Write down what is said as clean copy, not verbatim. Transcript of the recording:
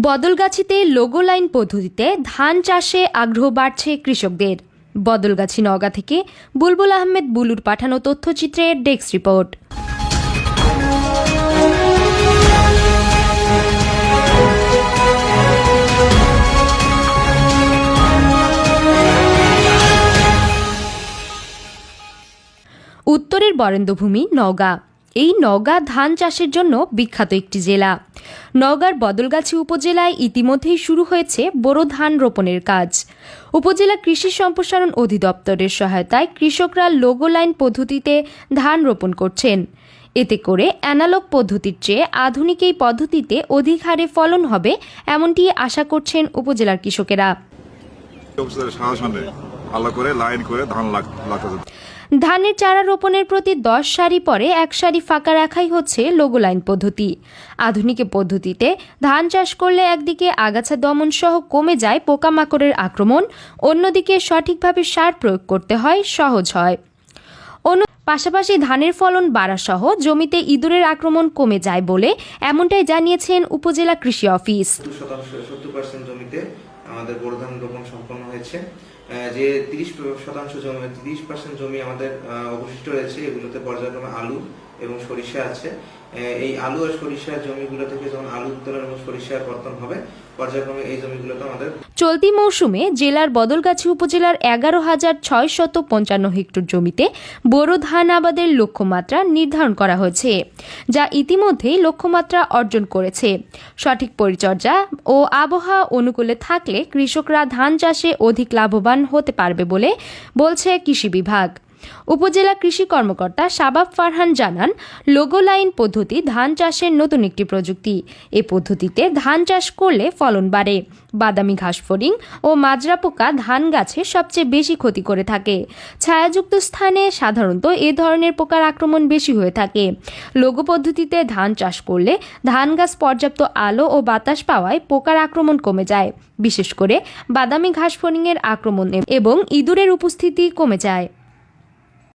বদলগাছিতে logo line পদ্ধতিতে ধান চাষে আগ্রহ বাড়ছে কৃষকদের। বদলগাছি নওগাঁ থেকে বুলবুল আহমেদ বুলুর পাঠানো তথ্যচিত্রের ডেস্ক রিপোর্ট। উত্তরের বরেন্দ্রভূমি নওগাঁ। এই নওগাঁ ধান চাষের জন্য বিখ্যাত একটি জেলা। নওগাঁর বদলগাছি উপজেলায় ইতিমধ্যেই শুরু হয়েছে বোরো ধান রোপণের কাজ। উপজেলা কৃষি সম্প্রসারণ অধিদপ্তরের সহায়তায় কৃষকরা লোগো লাইন পদ্ধতিতে ধান রোপণ করছেন। এতে করে অ্যানালগ পদ্ধতির চেয়ে আধুনিক এই পদ্ধতিতে অধিক হারে ফলন হবে, এমনটি আশা করছেন উপজেলার কৃষকেরা। ধানের চারা রোপণের প্রতি 10 সারি পরে 1 সারি ফাঁকা রাখাই হচ্ছে লোগো লাইন পদ্ধতি। আধুনিক পদ্ধতিতে ধান চাষ করলে একদিকে আগাছা দমন সহ কমে যায় পোকামাকড়ের আক্রমণ, অন্যদিকে সঠিকভাবে সার প্রয়োগ করতে হয়, সহজ হয়। পাশাপাশি ধানের ফলন বাড়া সহ জমিতে ইঁদুরের আক্রমণ কমে যায় বলে এমনটাই জানিয়েছেন উপজেলা কৃষি অফিস। 70% জমিতে আমাদের বোরো ধান রোপণ সম্পন্ন হয়েছে। যে 30% জমি আমাদের অবশিষ্ট রয়েছে, এগুলোতে পর্যায়ক্রমে আলু এবং সরিষা আছে। এই আলু আর সরিষার জমিগুলো থেকে যখন আলু উত্তোলন এবং সরিষার পতন হবে, পর্যায়ক্রমে এই জমিগুলোতে আমাদের চলতি মৌসুমে জেলার বদলগাছি উপজেলার 11,655 হেক্টর জমিতে বোরো ধান আবাদের লক্ষ্যমাত্রা নির্ধারণ করা হয়েছে, যা ইতিমধ্যেই লক্ষ্যমাত্রা অর্জন করেছে। সঠিক পরিচর্যা ও আবহাওয়া অনুকূলে থাকলে কৃষকরা ধান চাষে অধিক লাভবান হতে পারবে বলে বলছে কৃষি বিভাগ। উপজেলা কৃষি কর্মকর্তা শাবাব ফারহান জানান, লোগো লাইন পদ্ধতি ধান চাষের নতুন একটি প্রযুক্তি। এ পদ্ধতিতে ধান চাষ করলে ফলন বাড়ে। বাদামি ঘাসফড়িং ও মাজরা পোকা ধান গাছে সবচেয়ে বেশি ক্ষতি করে থাকে। ছায়াযুক্ত স্থানে সাধারণত এ ধরনের পোকার আক্রমণ বেশি হয়ে থাকে। লোগো পদ্ধতিতে ধান চাষ করলে ধান গাছ পর্যাপ্ত আলো ও বাতাস পাওয়ায় পোকার আক্রমণ কমে যায়, বিশেষ করে বাদামি ঘাসফড়িংয়ের আক্রমণ এবং ইঁদুরের উপস্থিতি কমে যায়।